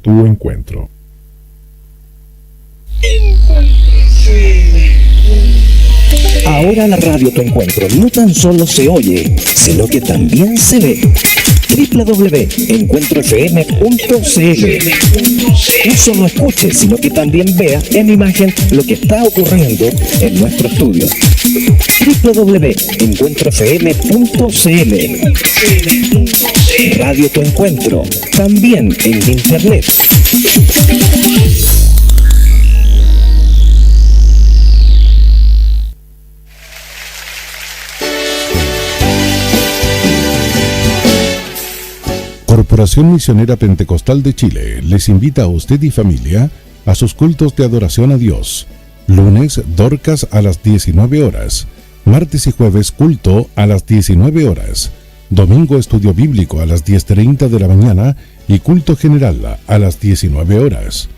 tu encuentro. Ahora la radio Tu Encuentro no tan solo se oye, sino que también se ve. www.encuentrofm.cl. No solo escuche, sino que también vea en imagen lo que está ocurriendo en nuestro estudio. www.encuentrofm.cl. Radio Tu Encuentro, también en internet. Corporación Misionera Pentecostal de Chile les invita a usted y familia a sus cultos de adoración a Dios. Lunes, Dorcas a las 19 horas. Martes y jueves, culto a las 19 horas. Domingo, estudio bíblico a las 10:30 de la mañana y culto general a las 19 horas.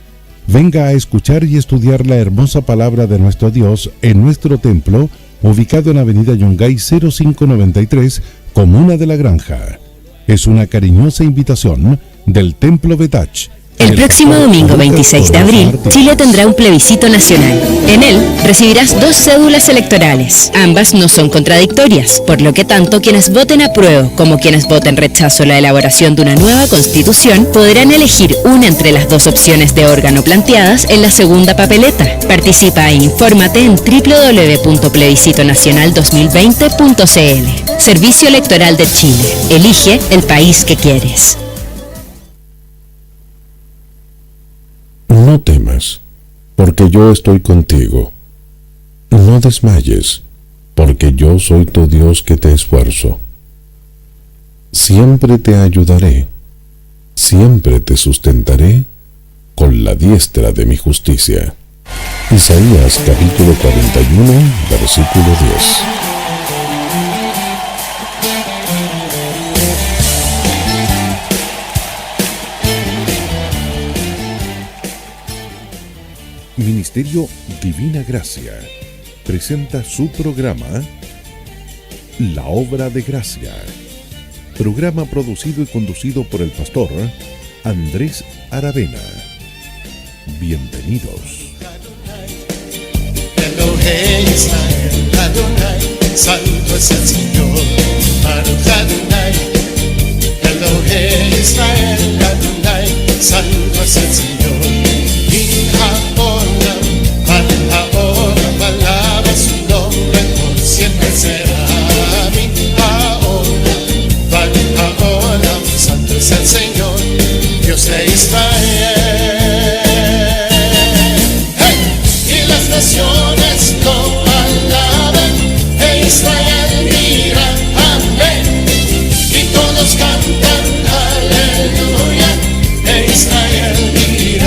Venga a escuchar y estudiar la hermosa palabra de nuestro Dios en nuestro templo, ubicado en Avenida Yungay 0593, Comuna de la Granja. Es una cariñosa invitación del Templo Betach. El próximo domingo 26 de abril, Chile tendrá un plebiscito nacional. En él recibirás 2 cédulas electorales. Ambas no son contradictorias, por lo que tanto quienes voten apruebo como quienes voten rechazo la elaboración de una nueva constitución podrán elegir una entre las 2 opciones de órgano planteadas en la segunda papeleta. Participa e infórmate en www.plebiscitonacional2020.cl. Servicio Electoral de Chile. Elige el país que quieres. No temas, porque yo estoy contigo. No desmayes, porque yo soy tu Dios que te esfuerzo. Siempre te ayudaré, siempre te sustentaré con la diestra de mi justicia. Isaías capítulo 41, versículo 10. Ministerio Divina Gracia presenta su programa La Obra de Gracia, programa producido y conducido por el pastor Andrés Aravena. Bienvenidos. Elohim Israel, Adonai, santo es el Señor, Baruch Adonai. Elohim Israel, Adonai, santo es el Señor. Alaba su nombre, por siempre será. Ahora, santo es el Señor, Dios de Israel. ¡Hey! Y las naciones lo alaban, e Israel mira, amén. Y todos cantan aleluya, e Israel mira.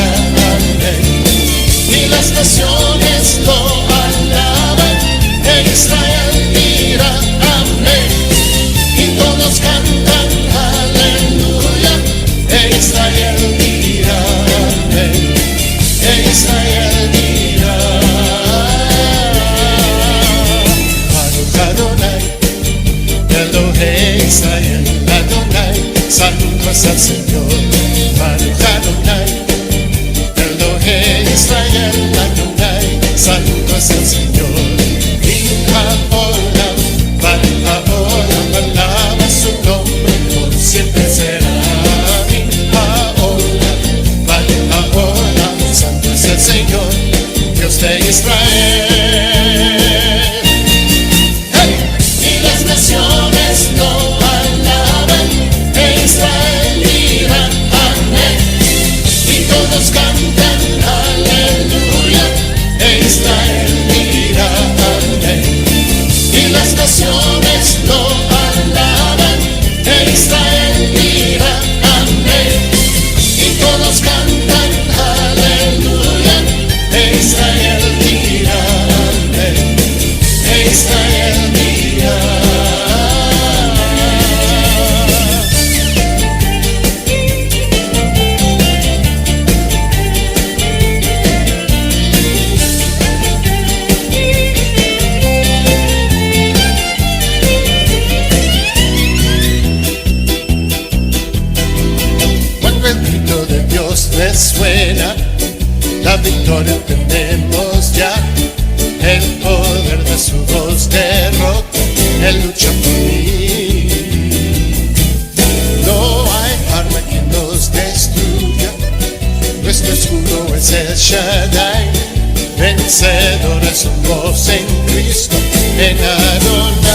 resuena, la victoria tenemos ya. El poder de su voz derrota, Él lucha por mí. No hay arma que nos destruya, nuestro escudo es el Shaddai. Vencedores somos en Cristo, en Adonai.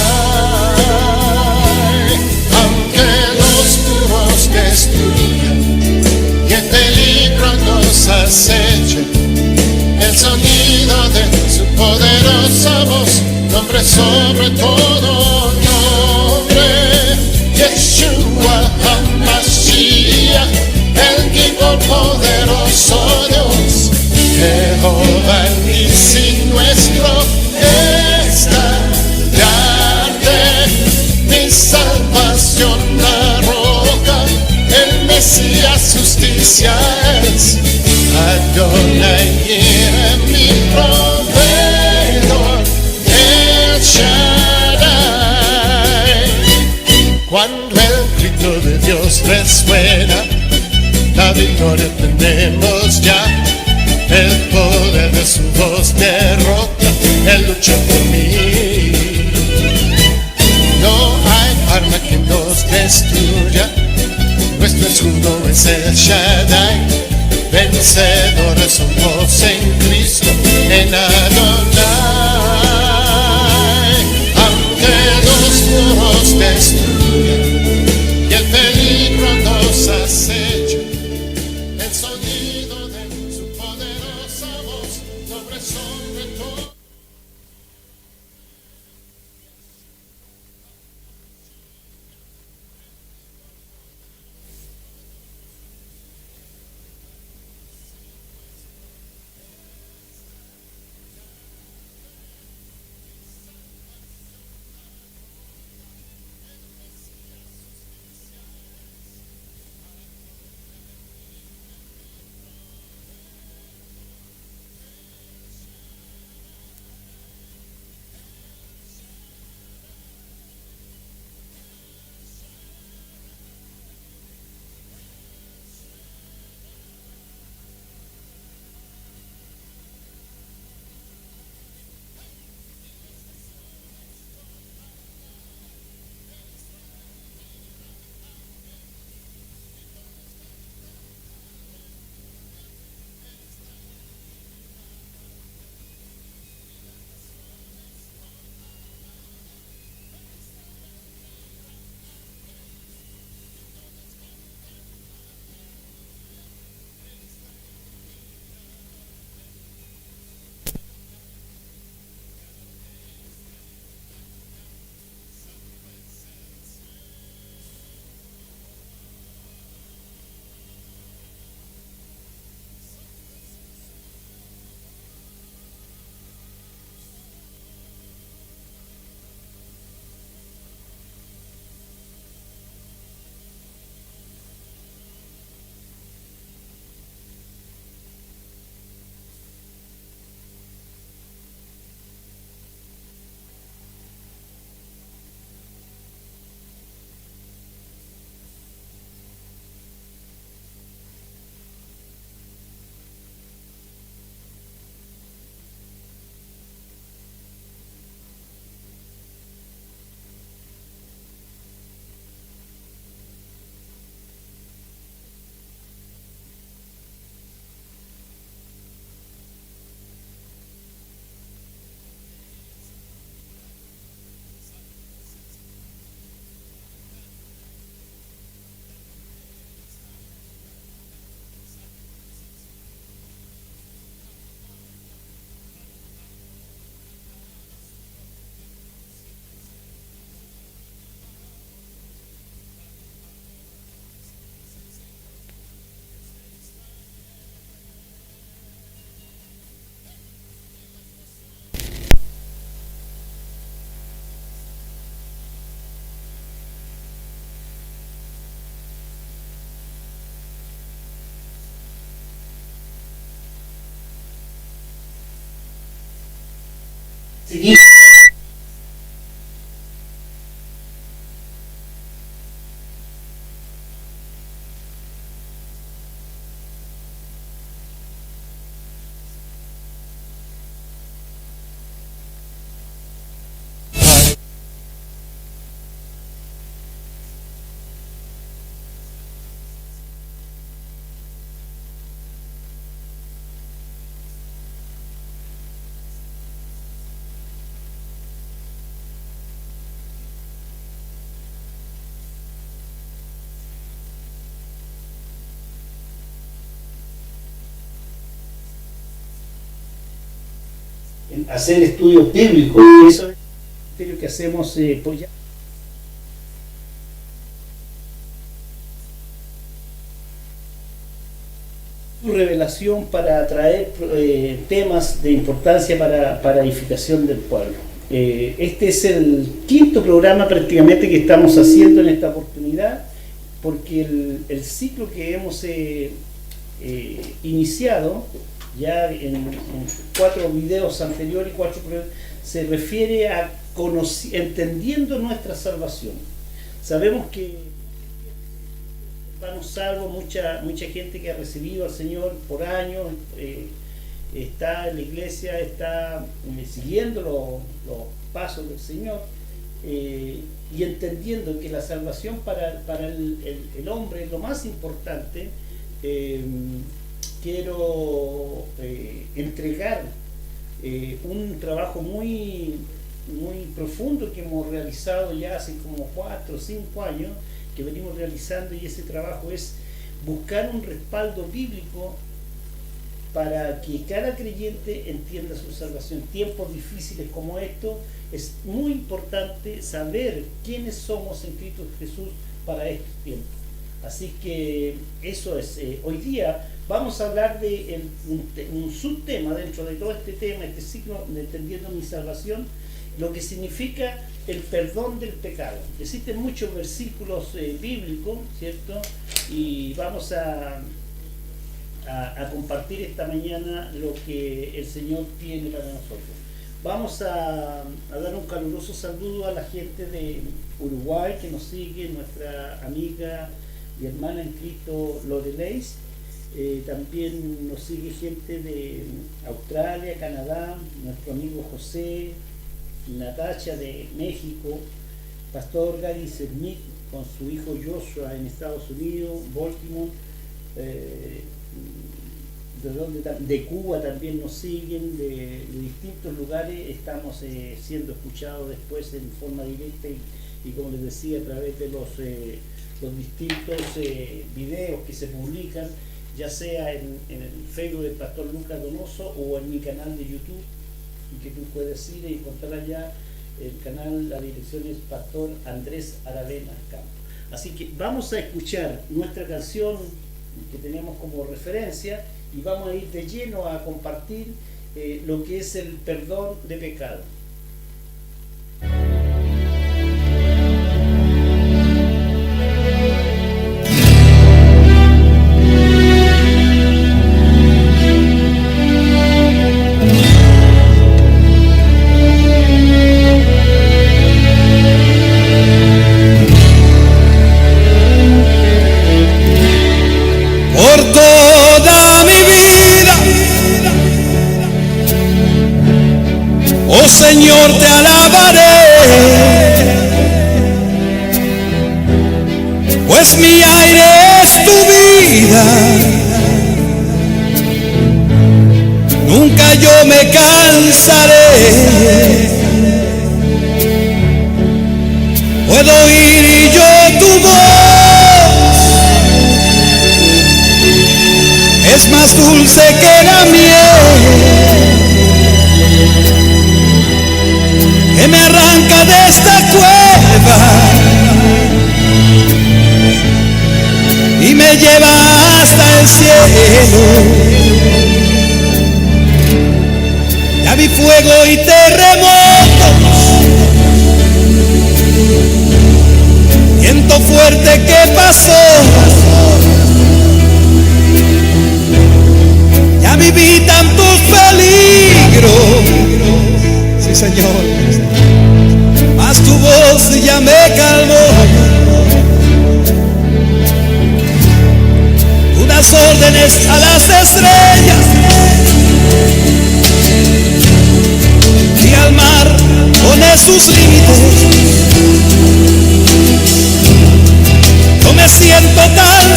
Aunque los muros destruyan y el peligro nos aceche, el sonido de su poderosa voz, nombre sobre todo nombre, Yeshua HaMashiach, el Gibor poderoso Dios, Jehová Nissi nuestro estandarte, mi salvación la roca, el Mesías justicia es. Adonai mi proveedor, el Shaddai. Cuando el grito de Dios resuena, la victoria tenemos ya. El poder de su voz derrota, Él lucha por mí. No hay arma que nos destruya, nuestro escudo es el Shaddai. Vencedores somos en Cristo, en Adonai. Aunque los muros destruyan y el peligro nos aceche, el sonido de su poderosa voz sobre todo. hacer estudios bíblicos. Eso es lo que hacemos pues ya. Revelación para traer temas de importancia para edificación del pueblo. Este es el quinto programa prácticamente que estamos haciendo en esta oportunidad, porque el ciclo que hemos iniciado ya en 4 videos anteriores, se refiere a entendiendo nuestra salvación. Sabemos que salvo mucha gente que ha recibido al Señor por años, está en la iglesia, está siguiendo los pasos del Señor, y entendiendo que la salvación para el hombre es lo más importante. Quiero entregar un trabajo muy profundo que hemos realizado ya hace como 4 o 5 años, que venimos realizando, y ese trabajo es buscar un respaldo bíblico para que cada creyente entienda su salvación. Tiempos difíciles como estos, es muy importante saber quiénes somos en Cristo Jesús para estos tiempos. Así que eso es. Hoy día vamos a hablar de un subtema dentro de todo este tema, este ciclo de Entendiendo mi Salvación, lo que significa el perdón del pecado. Existen muchos versículos bíblicos, ¿cierto? Y vamos a compartir esta mañana lo que el Señor tiene para nosotros. Vamos a dar un caluroso saludo a la gente de Uruguay que nos sigue, nuestra amiga y hermana en Cristo Loreleis. También nos sigue gente de Australia, Canadá, nuestro amigo José, Natacha de México, Pastor Gary Smith con su hijo Joshua en Estados Unidos, Baltimore, de Cuba también nos siguen, de distintos lugares. Estamos siendo escuchados después en forma directa y como les decía, a través de los distintos videos que se publican, ya sea en el Facebook del Pastor Lucas Donoso o en mi canal de YouTube, y que tú puedes ir y encontrar allá el canal. La dirección es Pastor Andrés Aravena Campo. Así que vamos a escuchar nuestra canción que tenemos como referencia y vamos a ir de lleno a compartir lo que es el perdón de pecado. Señor, te alabaré, pues mi aire es tu vida. Nunca yo me cansaré. Puedo oír yo tu voz, es más dulce que la miel, que me arranca de esta cueva y me lleva hasta el cielo. Ya vi fuego y terremotos, viento fuerte que pasó. Ya viví tantos peligros, sí Señor, mas tu voz ya me calmó. Tú das órdenes a las estrellas y al mar pones sus límites. Yo me siento tan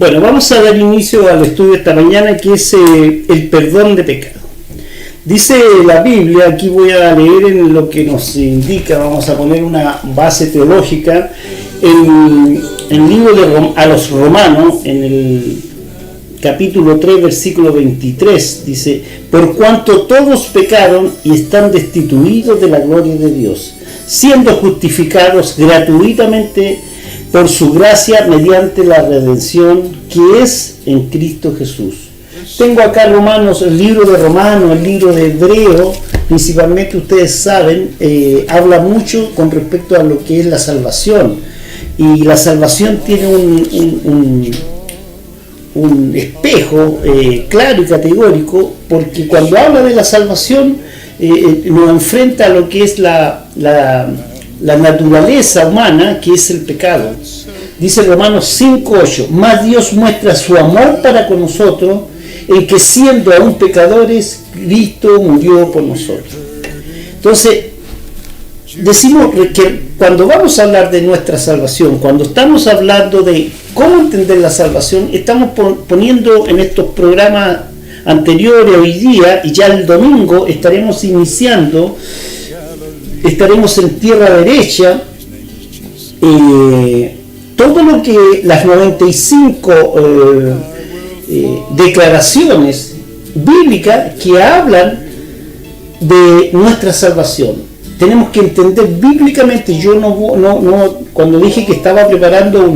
Bueno, vamos a dar inicio al estudio esta mañana, que es el perdón de pecado. Dice la Biblia, aquí voy a leer en lo que nos indica, vamos a poner una base teológica, en el libro a los Romanos, en el capítulo 3, versículo 23, dice: por cuanto todos pecaron y están destituidos de la gloria de Dios, siendo justificados gratuitamente por su gracia mediante la redención que es en Cristo Jesús. Tengo acá Romanos, el libro de Romanos, el libro de Hebreo, principalmente ustedes saben, habla mucho con respecto a lo que es la salvación. Y la salvación tiene un espejo claro y categórico, porque cuando habla de la salvación nos enfrenta a lo que es la naturaleza humana, que es el pecado. Dice Romanos 5:8: mas Dios muestra su amor para con nosotros, en que siendo aún pecadores, Cristo murió por nosotros. Entonces, decimos que cuando vamos a hablar de nuestra salvación, cuando estamos hablando de cómo entender la salvación, estamos poniendo en estos programas anteriores, hoy día, y ya el domingo estaremos iniciando, estaremos en tierra derecha, todo lo que las 95 declaraciones bíblicas que hablan de nuestra salvación. Tenemos que entender bíblicamente. Yo no cuando dije que estaba preparando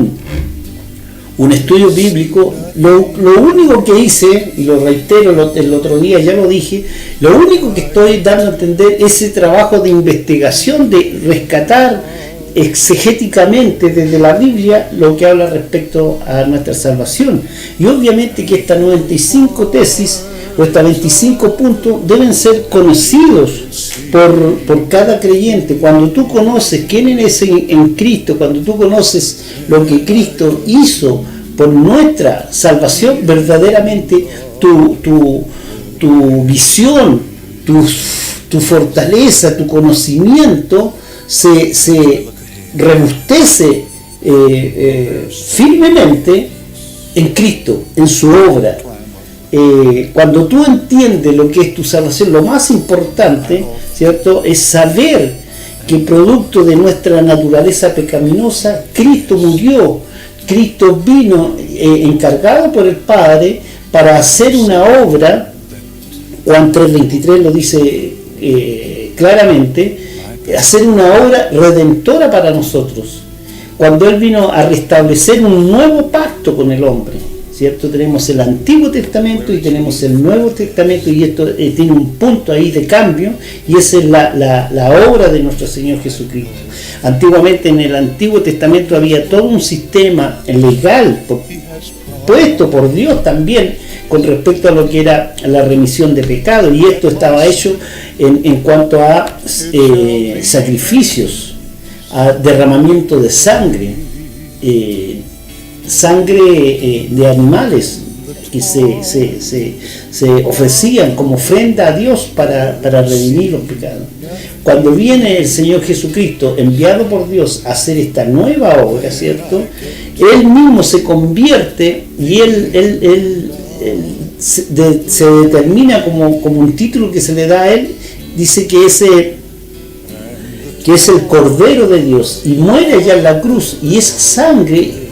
un estudio bíblico, lo único que hice, y lo reitero, el otro día ya lo dije, lo único que estoy dando a entender es ese trabajo de investigación, de rescatar exegéticamente desde la Biblia lo que habla respecto a nuestra salvación. Y obviamente que estas 95 tesis o estos 25 puntos deben ser conocidos por cada creyente. Cuando tú conoces quién eres en Cristo, cuando tú conoces lo que Cristo hizo por nuestra salvación, verdaderamente tu visión, tu fortaleza, tu conocimiento se rebustece firmemente en Cristo, en su obra. Cuando tú entiendes lo que es tu salvación, lo más importante, ¿cierto?, es saber que producto de nuestra naturaleza pecaminosa, Cristo murió, Cristo vino encargado por el Padre para hacer una obra. Juan 3:23 lo dice claramente, hacer una obra redentora para nosotros. Cuando Él vino a restablecer un nuevo pacto con el hombre, ¿cierto? Tenemos el Antiguo Testamento y tenemos el Nuevo Testamento, y esto tiene un punto ahí de cambio, y esa es la obra de nuestro Señor Jesucristo. Antiguamente, en el Antiguo Testamento había todo un sistema legal puesto por Dios también con respecto a lo que era la remisión de pecado, y esto estaba hecho en cuanto a sacrificios, a derramamiento de sangre, de animales que se ofrecían como ofrenda a Dios para redimir los pecados. Cuando viene el Señor Jesucristo, enviado por Dios a hacer esta nueva obra, ¿cierto?, Él mismo se convierte, y Él se determina como un título que se le da a Él, dice que es el Cordero de Dios, y muere allá en la cruz, y esa sangre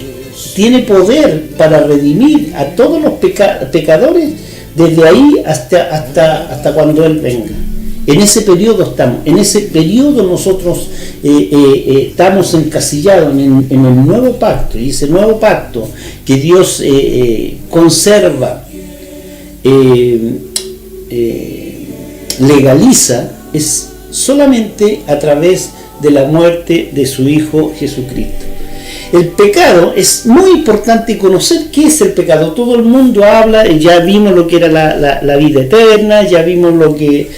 tiene poder para redimir a todos los pecadores desde ahí hasta cuando Él venga. En ese periodo estamos, en ese periodo nosotros estamos encasillados en el nuevo pacto, y ese nuevo pacto que Dios conserva, legaliza, es solamente a través de la muerte de su Hijo Jesucristo. El pecado es muy importante conocer qué es el pecado. Todo el mundo habla, ya vimos lo que era la vida eterna, ya vimos lo que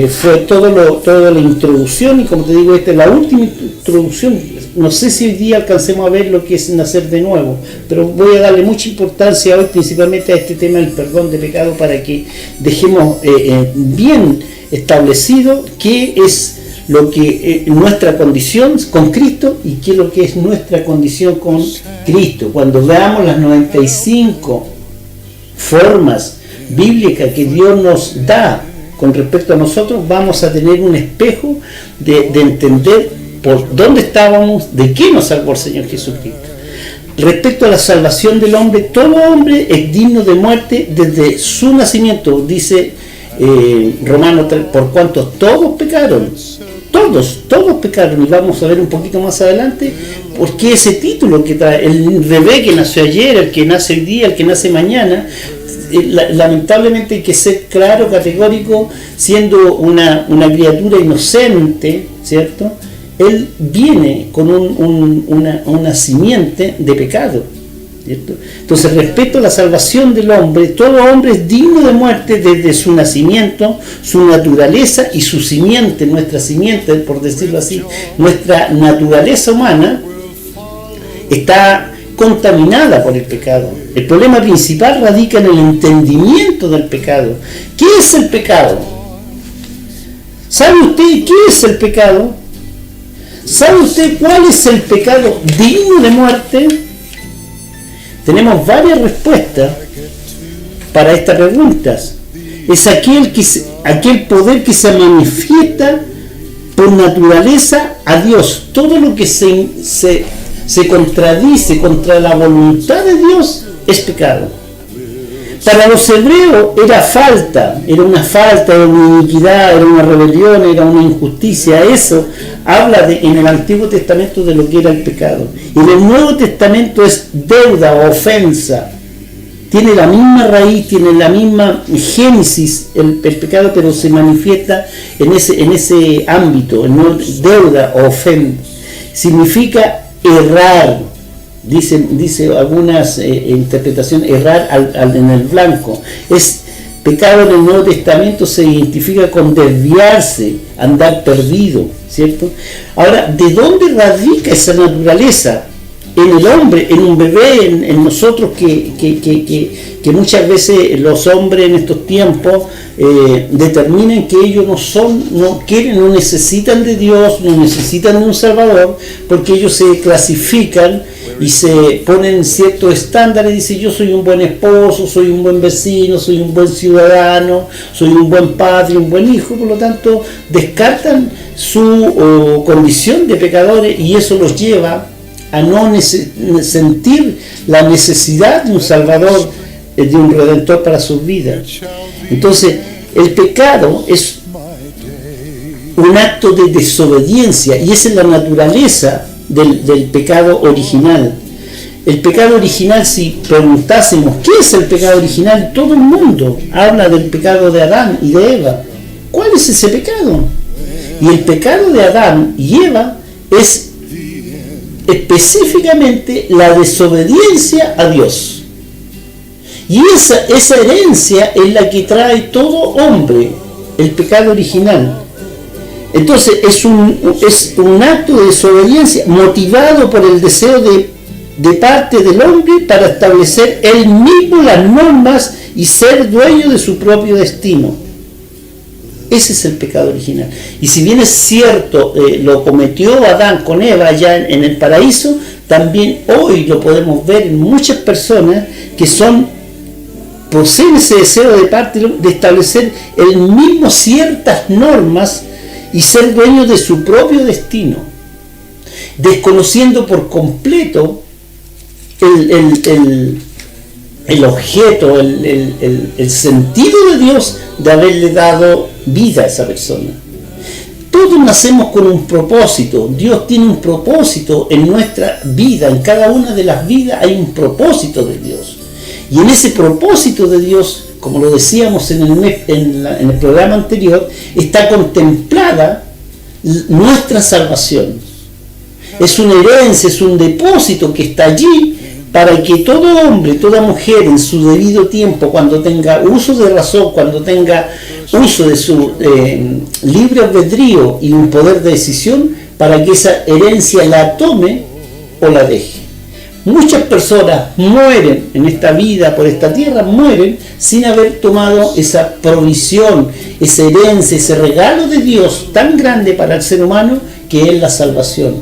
fue toda la introducción, y como te digo, esta es la última introducción. No sé si hoy día alcancemos a ver lo que es nacer de nuevo, pero voy a darle mucha importancia hoy principalmente a este tema del perdón de pecado, para que dejemos bien establecido qué es lo que nuestra condición con Cristo y qué es lo que es nuestra condición con Cristo. Cuando veamos las 95 formas bíblicas que Dios nos da con respecto a nosotros, vamos a tener un espejo de entender por dónde estábamos, de qué nos salvó el Señor Jesucristo. Respecto a la salvación del hombre, todo hombre es digno de muerte desde su nacimiento, dice Romanos 3, por cuanto todos pecaron, todos pecaron, y vamos a ver un poquito más adelante por qué ese título que trae, el bebé que nació ayer, el que nace hoy día, el que nace mañana. Lamentablemente hay que ser claro, categórico, siendo una criatura inocente, ¿cierto? Él viene con una simiente de pecado, ¿cierto? Entonces, respecto a la salvación del hombre, todo hombre es digno de muerte desde su nacimiento, su naturaleza y su simiente, nuestra simiente, por decirlo así, nuestra naturaleza humana está contaminada por el pecado. El problema principal radica en el entendimiento del pecado. ¿Qué es el pecado? ¿Sabe usted qué es el pecado? ¿Sabe usted cuál es el pecado digno de muerte? Tenemos varias respuestas para estas preguntas. Es aquel poder que se manifiesta por naturaleza a Dios. Todo lo que se contradice contra la voluntad de Dios es pecado. Para los hebreos era una iniquidad, era una rebelión, era una injusticia. Eso habla en el Antiguo Testamento de lo que era el pecado. Y en el Nuevo Testamento es deuda o ofensa. Tiene la misma raíz, tiene la misma génesis el pecado, pero se manifiesta en ese ámbito. Deuda o ofensa significa errar. Dice algunas interpretaciones, errar en el blanco. Pecado en el Nuevo Testamento se identifica con desviarse, andar perdido, ¿cierto? Ahora, ¿de dónde radica esa naturaleza? En el hombre, en un bebé, en nosotros que muchas veces los hombres en estos tiempos determinan que ellos no necesitan de Dios, no necesitan de un Salvador, porque ellos se clasifican y se ponen ciertos estándares. Dicen: yo soy un buen esposo, soy un buen vecino, soy un buen ciudadano, soy un buen padre, un buen hijo. Por lo tanto, descartan su condición de pecadores, y eso los lleva a no sentir la necesidad de un Salvador, de un Redentor para sus vidas. Entonces, el pecado es un acto de desobediencia, y esa es la naturaleza del pecado original. El pecado original, si preguntásemos ¿qué es el pecado original?, todo el mundo habla del pecado de Adán y de Eva. ¿Cuál es ese pecado? Y el pecado de Adán y Eva es específicamente la desobediencia a Dios. Y esa herencia es la que trae todo hombre, el pecado original. Entonces es un acto de desobediencia motivado por el deseo de parte del hombre para establecer él mismo las normas y ser dueño de su propio destino. Ese es el pecado original. Y si bien es cierto, lo cometió Adán con Eva allá en el paraíso, también hoy lo podemos ver en muchas personas que poseen ese deseo de parte de establecer él mismo ciertas normas y ser dueño de su propio destino, desconociendo por completo el objeto, el sentido de Dios de haberle dado vida a esa persona. Todos nacemos con un propósito. Dios tiene un propósito en nuestra vida. En cada una de las vidas hay un propósito de Dios. Y en ese propósito de Dios, como lo decíamos en el programa anterior, está contemplada nuestra salvación. Es una herencia, es un depósito que está allí para que todo hombre, toda mujer en su debido tiempo, cuando tenga uso de razón, cuando tenga uso de su libre albedrío y un poder de decisión, para que esa herencia la tome o la deje. Muchas personas mueren en esta vida, por esta tierra, mueren sin haber tomado esa provisión, esa herencia, ese regalo de Dios tan grande para el ser humano que es la salvación.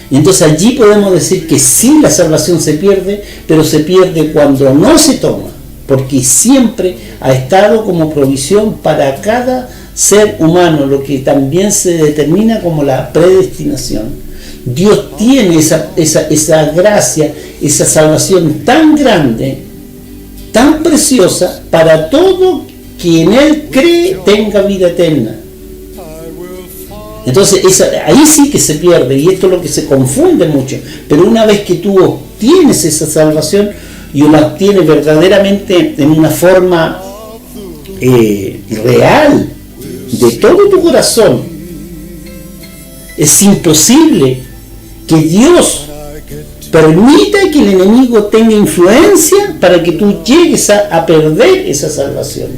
Y entonces allí podemos decir que sí, la salvación se pierde, pero se pierde cuando no se toma, porque siempre ha estado como provisión para cada ser humano, lo que también se determina como la predestinación. Dios tiene esa gracia, esa salvación tan grande, tan preciosa, para todo que en Él cree tenga vida eterna. Entonces ahí sí que se pierde, y esto es lo que se confunde mucho. Pero una vez que tú obtienes esa salvación y la obtienes verdaderamente en una forma real, de todo tu corazón, es imposible que Dios permita que el enemigo tenga influencia para que tú llegues a perder esa salvación.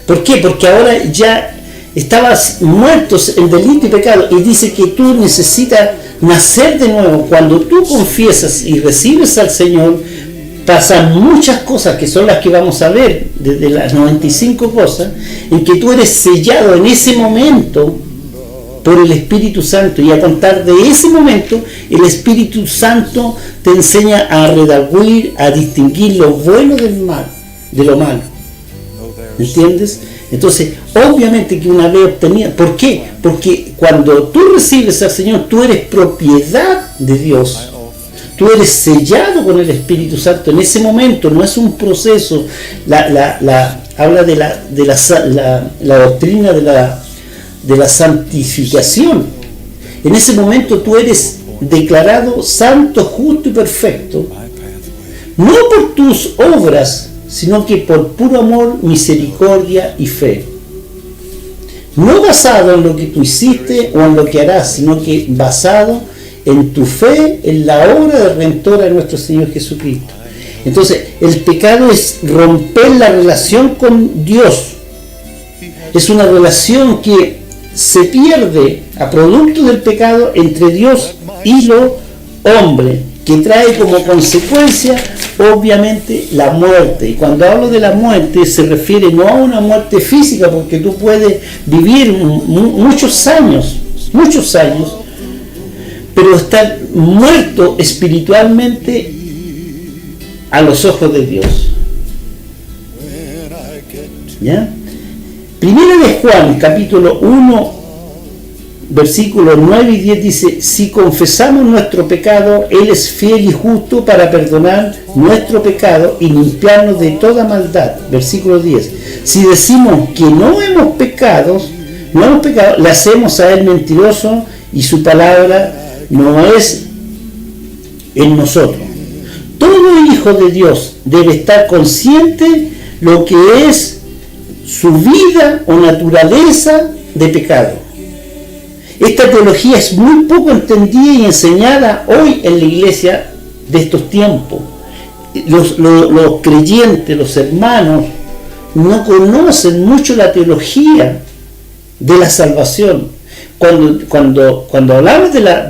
¿Por qué? Porque ahora ya estabas muerto en delito y pecado, y dice que tú necesitas nacer de nuevo. Cuando tú confiesas y recibes al Señor, pasan muchas cosas que son las que vamos a ver, desde las 95 cosas, en que tú eres sellado en ese momento por el Espíritu Santo, y a contar de ese momento el Espíritu Santo te enseña a redarguir, a distinguir lo bueno del mal, de lo malo. ¿Entiendes? Entonces, obviamente que una vez obtenida, ¿por qué? Porque cuando tú recibes al Señor, tú eres propiedad de Dios. Tú eres sellado con el Espíritu Santo. En ese momento no es un proceso. Habla de la doctrina de la santificación. En ese momento tú eres declarado santo, justo y perfecto, no por tus obras, sino que por puro amor, misericordia y fe. No basado en lo que tú hiciste o en lo que harás, sino que basado en tu fe, en la obra redentora de nuestro Señor Jesucristo. Entonces, el pecado es romper la relación con Dios. Es una relación que se pierde a producto del pecado entre Dios y los hombres, que trae como consecuencia obviamente la muerte. Y cuando hablo de la muerte se refiere no a una muerte física, porque tú puedes vivir muchos años, pero estar muerto espiritualmente a los ojos de Dios. ¿Ya? Primera de Juan, capítulo 1, versículos 9 y 10 dice: si confesamos nuestro pecado, Él es fiel y justo para perdonar nuestro pecado y limpiarnos de toda maldad. Versículo 10. Si decimos que no hemos pecado, le hacemos a Él mentiroso y su palabra no es en nosotros. Todo hijo de Dios debe estar consciente lo que es su vida o naturaleza de pecado. Esta teología es muy poco entendida y enseñada hoy en la iglesia de estos tiempos. Los creyentes, los hermanos, no conocen mucho la teología de la salvación. Cuando hablamos de la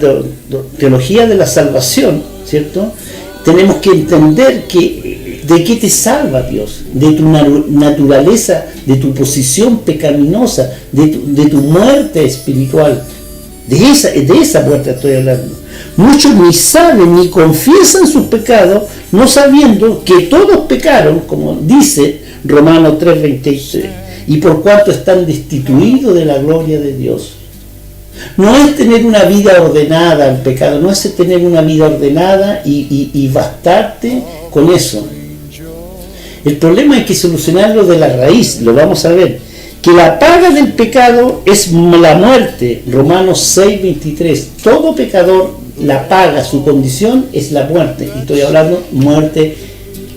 teología de la salvación, ¿cierto?, tenemos que entender que de qué te salva Dios, de tu naturaleza, de tu posición pecaminosa, de tu muerte espiritual. De esa muerte estoy hablando. Muchos ni saben ni confiesan sus pecados, no sabiendo que todos pecaron, como dice Romanos 3:23, y por cuanto están destituidos de la gloria de Dios. No es tener una vida ordenada al pecado, no es tener una vida ordenada y bastarte con eso. El problema hay que solucionarlo de la raíz, lo vamos a ver. Que la paga del pecado es la muerte, Romanos 6:23. Todo pecador, la paga, su condición es la muerte. Y estoy hablando muerte,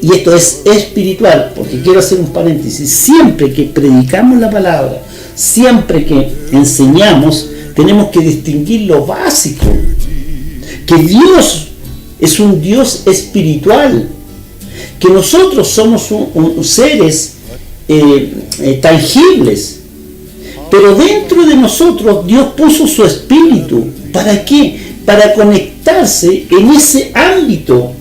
y esto es espiritual, porque quiero hacer un paréntesis. Siempre que predicamos la palabra, siempre que enseñamos, tenemos que distinguir lo básico, que Dios es un Dios espiritual, que nosotros somos seres tangibles, pero dentro de nosotros Dios puso su espíritu. ¿Para qué? Para conectar manifestarse en ese ámbito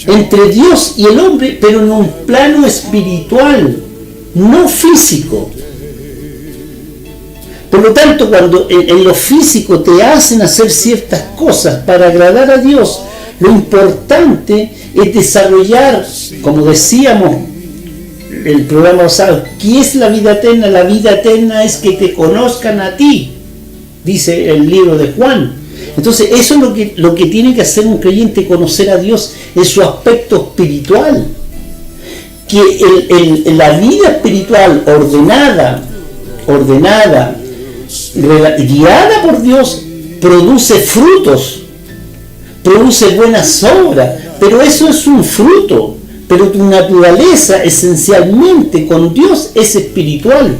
entre Dios y el hombre, pero en un plano espiritual, no físico. Por lo tanto, cuando en lo físico te hacen hacer ciertas cosas para agradar a Dios, lo importante es desarrollar, como decíamos el programa pasado, ¿qué es la vida eterna? La vida eterna es que te conozcan a ti, dice el libro de Juan. Entonces eso es lo que tiene que hacer un creyente, conocer a Dios en su aspecto espiritual. Que la vida espiritual ordenada, guiada por Dios, produce frutos, produce buenas obras, pero eso es un fruto, pero tu naturaleza esencialmente con Dios es espiritual.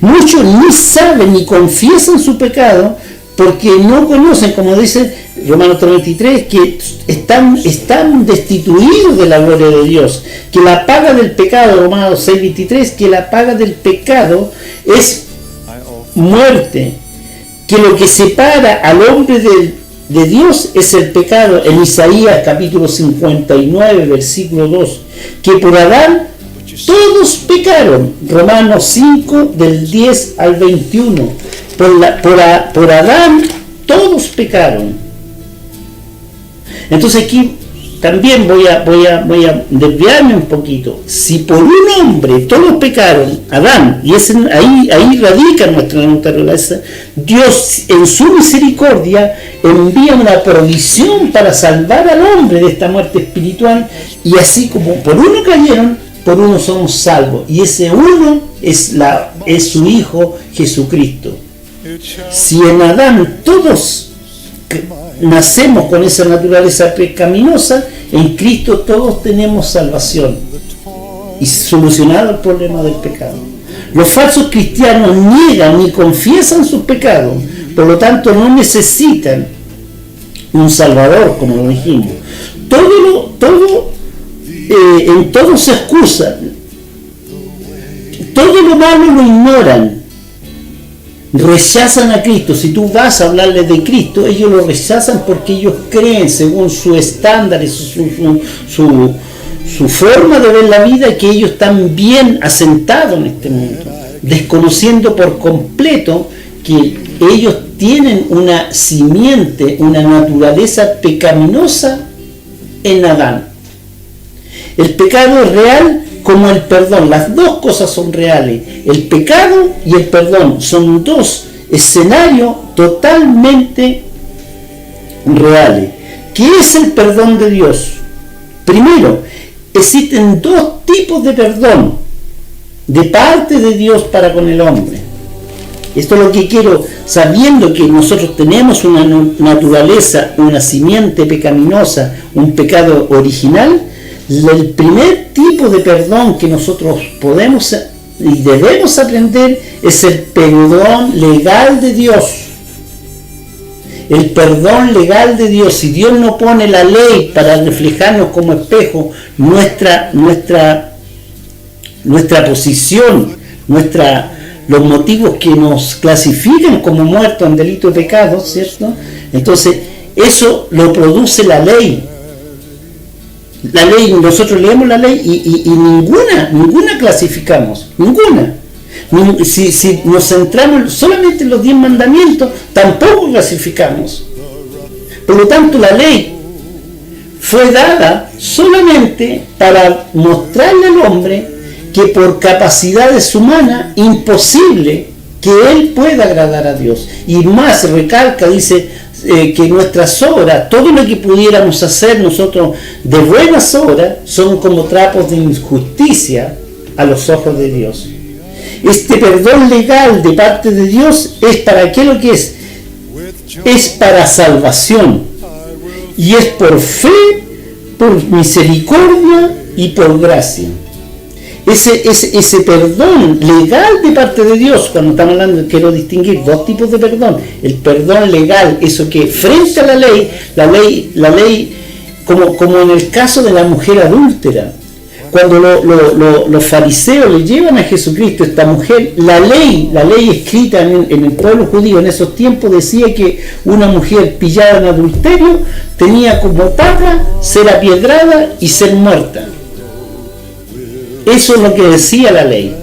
Muchos ni saben ni confiesan su pecado porque no conocen, como dice Romanos 3:23, que están destituidos de la gloria de Dios, que la paga del pecado, Romanos 6:23, que la paga del pecado es muerte, que lo que separa al hombre de Dios es el pecado. En Isaías capítulo 59 versículo 2, que por Adán todos pecaron, Romanos 5 del 10 al 21, por Adán todos pecaron. Entonces aquí también voy a desviarme un poquito. Si por un hombre todos pecaron, Adán, y ahí radica nuestra naturaleza, Dios en su misericordia envía una provisión para salvar al hombre de esta muerte espiritual, y así como por uno cayeron, por uno somos salvos, y ese uno es su Hijo Jesucristo. Si en Adán todos nacemos con esa naturaleza pecaminosa, en Cristo todos tenemos salvación y solucionado el problema del pecado. Los falsos cristianos niegan ni confiesan sus pecados, por lo tanto no necesitan un Salvador, como lo dijimos. En todo se excusan, todo lo malo lo ignoran, rechazan a Cristo. Si tú vas a hablarles de Cristo, ellos lo rechazan porque ellos creen según su estándar y su forma de ver la vida, que ellos están bien asentados en este mundo, desconociendo por completo que ellos tienen una simiente, una naturaleza pecaminosa en Adán. El pecado es real como el perdón, las dos cosas son reales. El pecado y el perdón son dos escenarios totalmente reales. ¿Qué es el perdón de Dios? Primero, existen dos tipos de perdón de parte de Dios para con el hombre. Esto es lo que quiero, sabiendo que nosotros tenemos una naturaleza, una simiente pecaminosa, un pecado original. El primer tipo de perdón que nosotros podemos y debemos aprender es el perdón legal de Dios. El perdón legal de Dios. Si Dios no pone la ley para reflejarnos como espejo nuestra posición, los motivos que nos clasifican como muertos en delito de pecado, ¿cierto? Entonces, eso lo produce la ley. La ley, nosotros leemos la ley y ninguna clasificamos, ninguna. Si nos centramos solamente en los 10 mandamientos, tampoco clasificamos. Por lo tanto, la ley fue dada solamente para mostrarle al hombre que por capacidades humanas, imposible que él pueda agradar a Dios. Y más, recalca, dice, que nuestras obras, todo lo que pudiéramos hacer nosotros de buenas obras, son como trapos de injusticia a los ojos de Dios. Este perdón legal de parte de Dios es para qué lo que es para salvación, y es por fe, por misericordia y por gracia. Ese perdón legal de parte de Dios, cuando estamos hablando, quiero distinguir dos tipos de perdón. El perdón legal, eso que frente a la ley, como en el caso de la mujer adúltera, cuando los fariseos le llevan a Jesucristo, esta mujer, la ley escrita en el pueblo judío en esos tiempos decía que una mujer pillada en adulterio tenía como paga ser apiedrada y ser muerta. Eso es lo que decía la ley.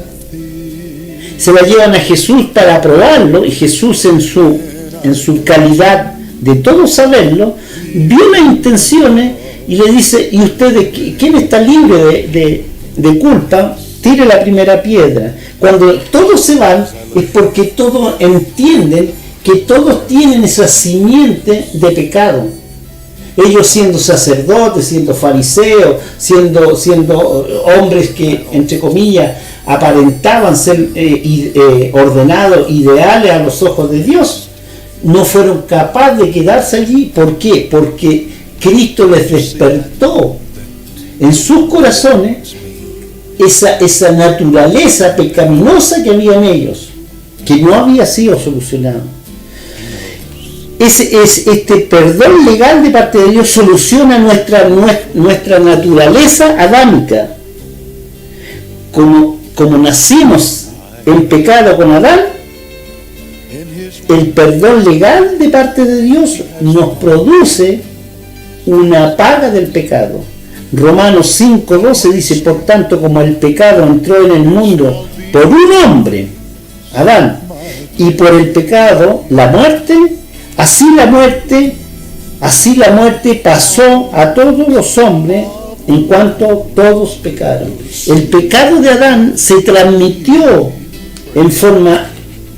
Se la llevan a Jesús para probarlo, y Jesús en su calidad de todo saberlo, vio las intenciones y le dice: ¿y ustedes quién está libre de culpa? Tire la primera piedra. Cuando todos se van es porque todos entienden que todos tienen esa simiente de pecado. Ellos siendo sacerdotes, siendo fariseos, siendo hombres que, entre comillas, aparentaban ser ordenados, ideales a los ojos de Dios, no fueron capaces de quedarse allí. ¿Por qué? Porque Cristo les despertó en sus corazones esa naturaleza pecaminosa que había en ellos, que no había sido solucionado. Este perdón legal de parte de Dios soluciona nuestra naturaleza adámica. Como nacimos en pecado con Adán, el perdón legal de parte de Dios nos produce una paga del pecado. Romanos 5:12 dice: por tanto, como el pecado entró en el mundo por un hombre, Adán, y por el pecado la muerte, así la muerte pasó a todos los hombres, en cuanto todos pecaron. El pecado de Adán se transmitió en forma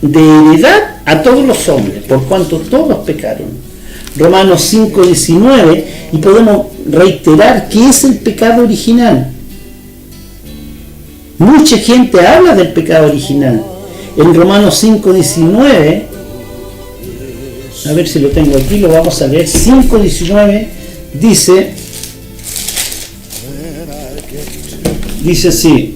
de heredad a todos los hombres, por cuanto todos pecaron. Romanos 5:19, y podemos reiterar que es el pecado original. Mucha gente habla del pecado original. En Romanos 5:19, a ver si lo tengo aquí, lo vamos a leer. 5:19 dice así: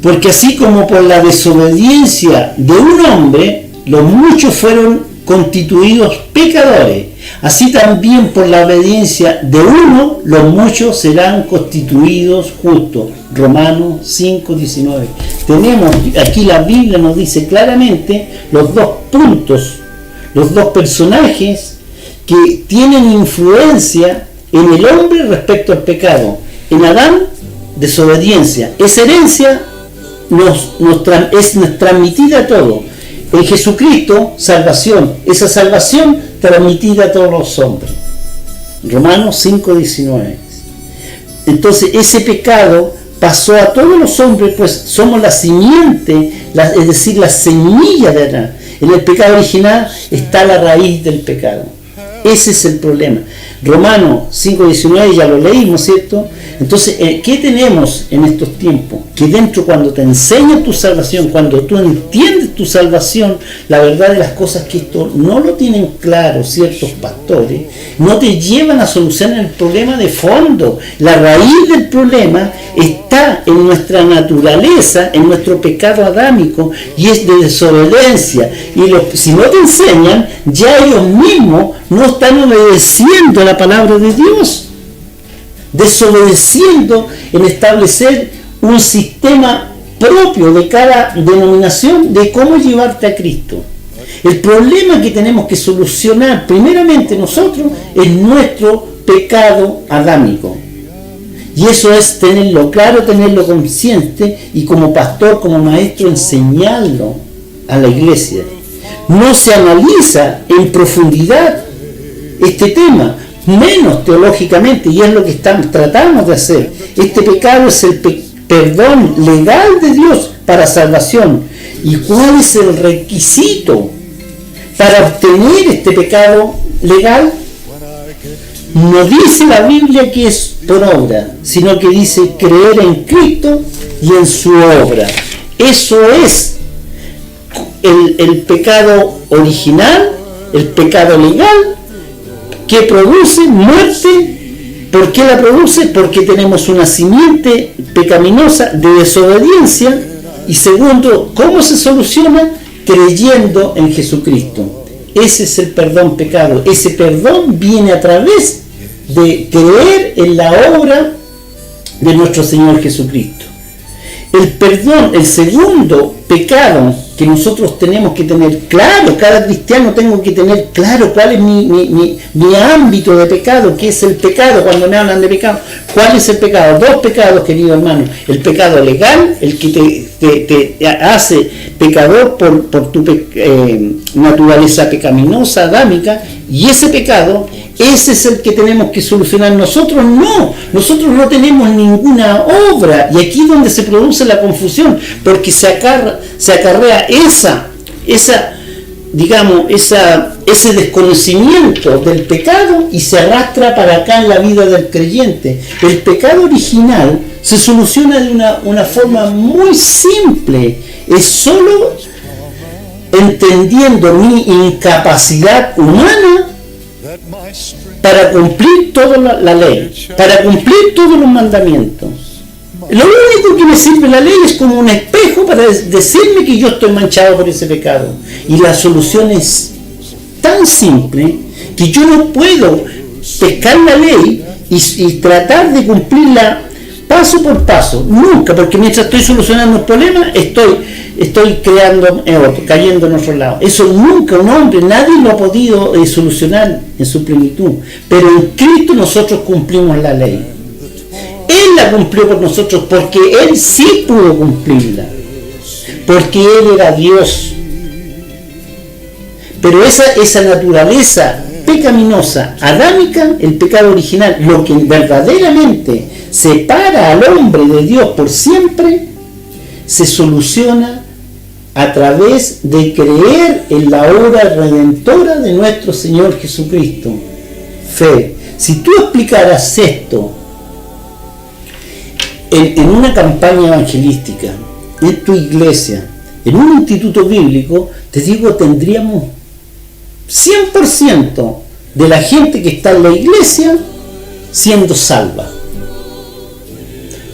porque así como por la desobediencia de un hombre los muchos fueron constituidos pecadores, así también por la obediencia de uno los muchos serán constituidos justos. Romanos 5:19. Tenemos aquí, la Biblia nos dice claramente los dos puntos, los dos personajes que tienen influencia en el hombre respecto al pecado. En Adán, desobediencia. Esa herencia es transmitida a todos. En Jesucristo, salvación. Esa salvación transmitida a todos los hombres. Romanos 5:19. Entonces ese pecado pasó a todos los hombres, pues somos la simiente, es decir, la semilla de Adán. En el pecado original está la raíz del pecado. Ese es el problema. Romanos 5:19 ya lo leímos, ¿cierto? Entonces, ¿qué tenemos en estos tiempos? Que dentro, cuando te enseñan tu salvación, cuando tú entiendes tu salvación, la verdad de las cosas que esto no lo tienen claro ciertos pastores, no te llevan a solucionar el problema de fondo. La raíz del problema está en nuestra naturaleza, en nuestro pecado adámico, y es de desobediencia. Y si no te enseñan, ya ellos mismos no están obedeciendo a la palabra de Dios, desobedeciendo en establecer un sistema propio de cada denominación de cómo llevarte a Cristo. El problema que tenemos que solucionar primeramente nosotros es nuestro pecado adámico. Y eso es tenerlo claro, tenerlo consciente, y como pastor, como maestro, enseñarlo a la iglesia. No se analiza en profundidad este tema, menos teológicamente, y es lo que tratamos de hacer. Este pecado es el perdón legal de Dios para salvación. ¿Y cuál es el requisito para obtener este pecado legal? No dice la Biblia que es por obra, sino que dice creer en Cristo y en su obra. Eso es el pecado original, el pecado legal, que produce muerte. ¿Por qué la produce? Porque tenemos una simiente pecaminosa de desobediencia. Y segundo, ¿cómo se soluciona? Creyendo en Jesucristo. Ese es el perdón pecado. Ese perdón viene a través de creer en la obra de nuestro Señor Jesucristo. El perdón, el segundo pecado que nosotros tenemos que tener claro, cada cristiano tengo que tener claro cuál es mi ámbito de pecado, qué es el pecado cuando me hablan de pecado. ¿Cuál es el pecado? Dos pecados, querido hermano. El pecado legal, el que te hace pecador por tu naturaleza pecaminosa, adámica, y ese pecado, ese es el que tenemos que solucionar. Nosotros no tenemos ninguna obra, y aquí es donde se produce la confusión, porque se acarrea ese desconocimiento del pecado y se arrastra para acá en la vida del creyente. El pecado original se soluciona de una forma muy simple, es solo entendiendo mi incapacidad humana para cumplir toda la ley, para cumplir todos los mandamientos. Lo único que me sirve la ley es como un espejo para decirme que yo estoy manchado por ese pecado. Y la solución es tan simple que yo no puedo pescar la ley y tratar de cumplirla paso por paso, nunca, porque mientras estoy solucionando el problema, estoy cayendo en otro lado. Eso nunca, un hombre, nadie lo ha podido solucionar en su plenitud. Pero en Cristo nosotros cumplimos la ley. Él la cumplió por nosotros porque Él sí pudo cumplirla, porque Él era Dios. Pero esa naturaleza pecaminosa, adámica, el pecado original, lo que verdaderamente separa al hombre de Dios por siempre, se soluciona a través de creer en la obra redentora de nuestro Señor Jesucristo. Fe. Si tú explicaras esto en una campaña evangelística, en tu iglesia, en un instituto bíblico, te digo, tendríamos 100% de la gente que está en la iglesia siendo salva.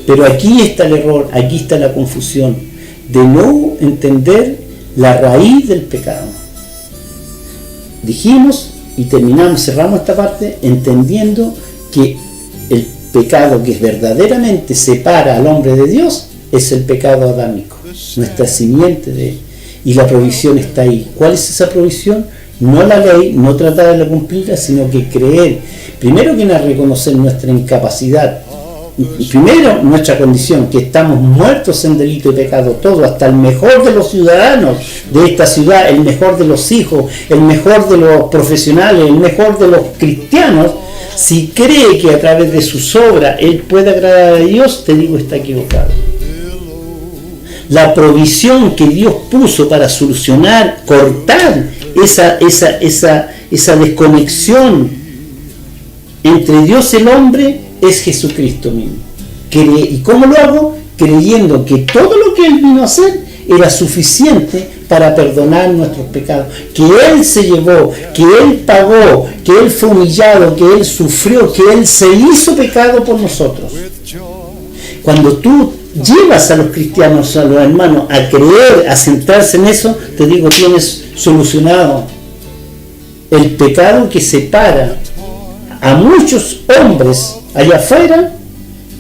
Pero aquí está el error, aquí está la confusión de no entender la raíz del pecado. Dijimos y cerramos esta parte entendiendo que el pecado que verdaderamente separa al hombre de Dios es el pecado adámico, nuestra simiente y la provisión está ahí. ¿Cuál es esa provisión? No la ley, no tratar de cumplirla, sino que creer, primero que nada reconocer nuestra incapacidad, primero nuestra condición, que estamos muertos en delito y pecado, todo, hasta el mejor de los ciudadanos de esta ciudad, el mejor de los hijos, el mejor de los profesionales, el mejor de los cristianos, si cree que a través de sus obras él puede agradar a Dios, te digo, está equivocado. La provisión que Dios puso para solucionar, cortar esa desconexión entre Dios y el hombre es Jesucristo mismo. ¿Y cómo lo hago? Creyendo que todo lo que Él vino a hacer era suficiente para perdonar nuestros pecados, que Él se llevó, que Él pagó, que Él fue humillado, que Él sufrió, que Él se hizo pecado por nosotros. Cuando tú llevas a los cristianos, a los hermanos, a creer, a centrarse en eso, te digo, tienes solucionado el pecado que separa a muchos hombres allá afuera,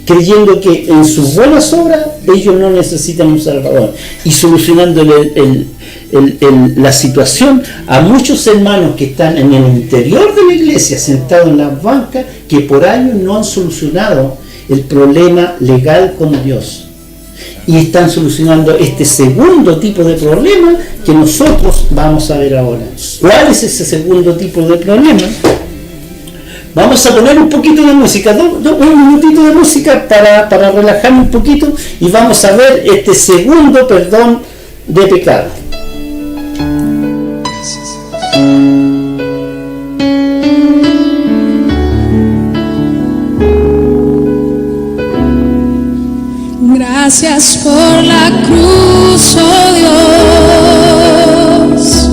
creyendo que en sus buenas obras ellos no necesitan un salvador, y solucionando la situación a muchos hermanos que están en el interior de la iglesia, sentados en las bancas, que por años no han solucionado el problema legal con Dios, y están solucionando este segundo tipo de problema que nosotros vamos a ver ahora. ¿Cuál es ese segundo tipo de problema? Vamos a poner un poquito de música, un minutito de música para relajarme un poquito, y vamos a ver este segundo perdón de pecado. Gracias por la cruz, oh Dios,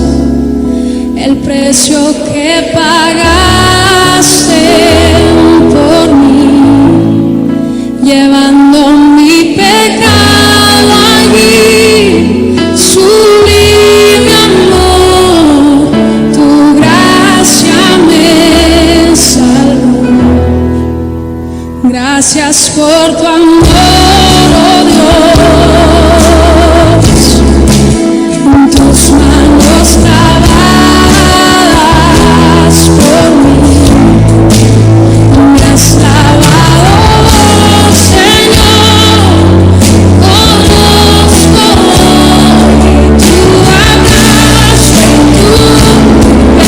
el precio que pagaste por mí, llevando mi pecado allí, sublime amor, tu gracia me salvó. Gracias por tu amor, oh Dios, tus manos clavadas por mí, me has lavado, Señor, conozco hoy tu abrazo y tu perdón.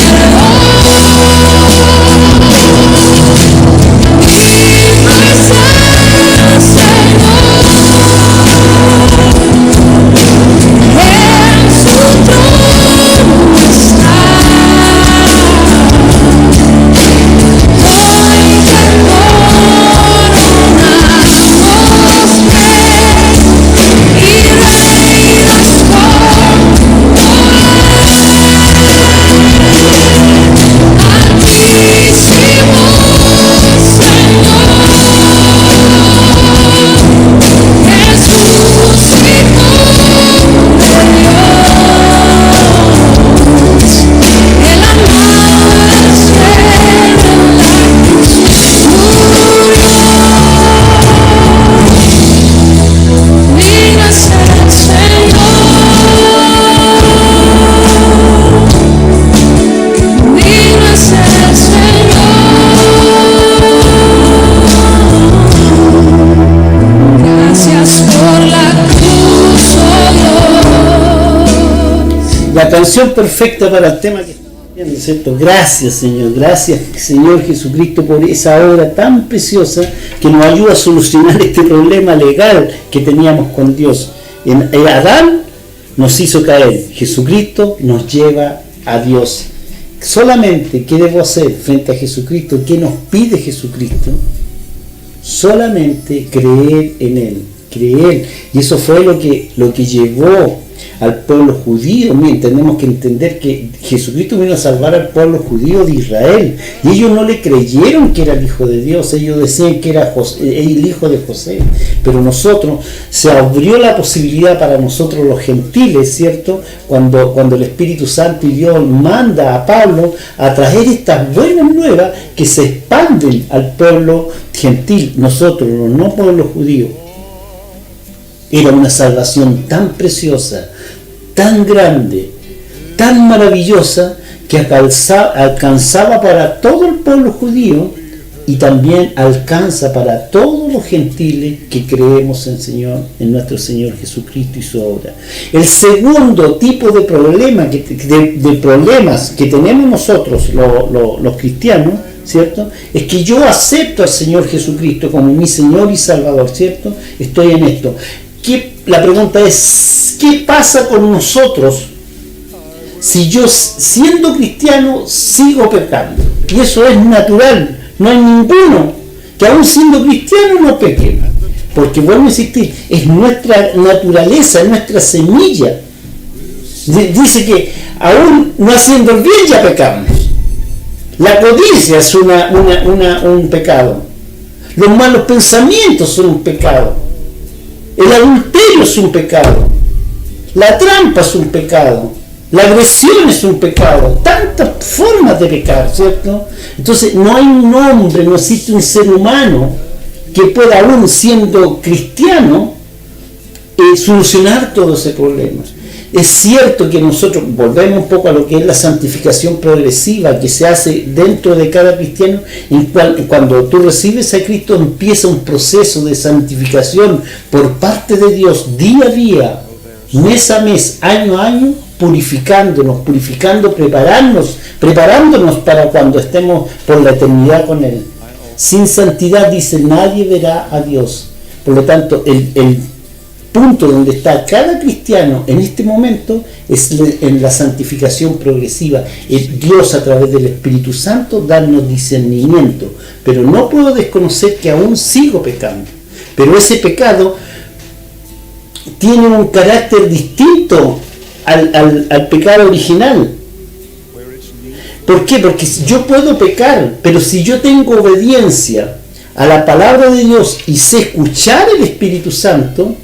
La canción perfecta para el tema que estamos viendo, ¿cierto? Gracias, Señor. Gracias, Señor Jesucristo, por esa obra tan preciosa que nos ayuda a solucionar este problema legal que teníamos con Dios. Adán nos hizo caer. Jesucristo nos lleva a Dios. Solamente, ¿qué debo hacer frente a Jesucristo? ¿Qué nos pide Jesucristo? Solamente creer en Él. Creer. Y eso fue lo que llevó al pueblo judío. Tenemos que entender que Jesucristo vino a salvar al pueblo judío de Israel, y ellos no le creyeron que era el Hijo de Dios. Ellos decían que era el hijo de José, pero nosotros, se abrió la posibilidad para nosotros los gentiles, ¿cierto? Cuando el Espíritu Santo y Dios manda a Pablo a traer estas buenas nuevas que se expanden al pueblo gentil. Nosotros, los no pueblos judíos, era una salvación tan preciosa, tan grande, tan maravillosa, que alcanzaba para todo el pueblo judío y también alcanza para todos los gentiles que creemos en nuestro Señor Jesucristo y su obra. El segundo tipo de problema de problemas que tenemos nosotros, los cristianos, ¿cierto? Es que yo acepto al Señor Jesucristo como mi Señor y Salvador, ¿cierto? Estoy en esto. La pregunta es, ¿qué pasa con nosotros si yo, siendo cristiano, sigo pecando? Y eso es natural. No hay ninguno que aún siendo cristiano no peque. Porque, vuelvo a insistir, es nuestra naturaleza, es nuestra semilla. Dice que aún no haciendo el bien ya pecamos. La codicia es un pecado. Los malos pensamientos son un pecado. El adulterio es un pecado. La trampa es un pecado. La agresión es un pecado. Tantas formas de pecar, ¿cierto? Entonces no hay un hombre, no existe un ser humano que pueda, aún siendo cristiano, solucionar todo ese problema. Es cierto que nosotros volvemos un poco a lo que es la santificación progresiva que se hace dentro de cada cristiano, en cual, cuando tú recibes a Cristo, empieza un proceso de santificación por parte de Dios día a día, mes a mes, año a año, purificándonos, preparándonos para cuando estemos por la eternidad con Él. Sin santidad, dice, nadie verá a Dios. Por lo tanto, el punto donde está cada cristiano en este momento es en la santificación progresiva. Dios, a través del Espíritu Santo, darnos discernimiento, pero no puedo desconocer que aún sigo pecando, pero ese pecado tiene un carácter distinto al pecado original. ¿Por qué? Porque yo puedo pecar, pero si yo tengo obediencia a la palabra de Dios y sé escuchar el Espíritu Santo,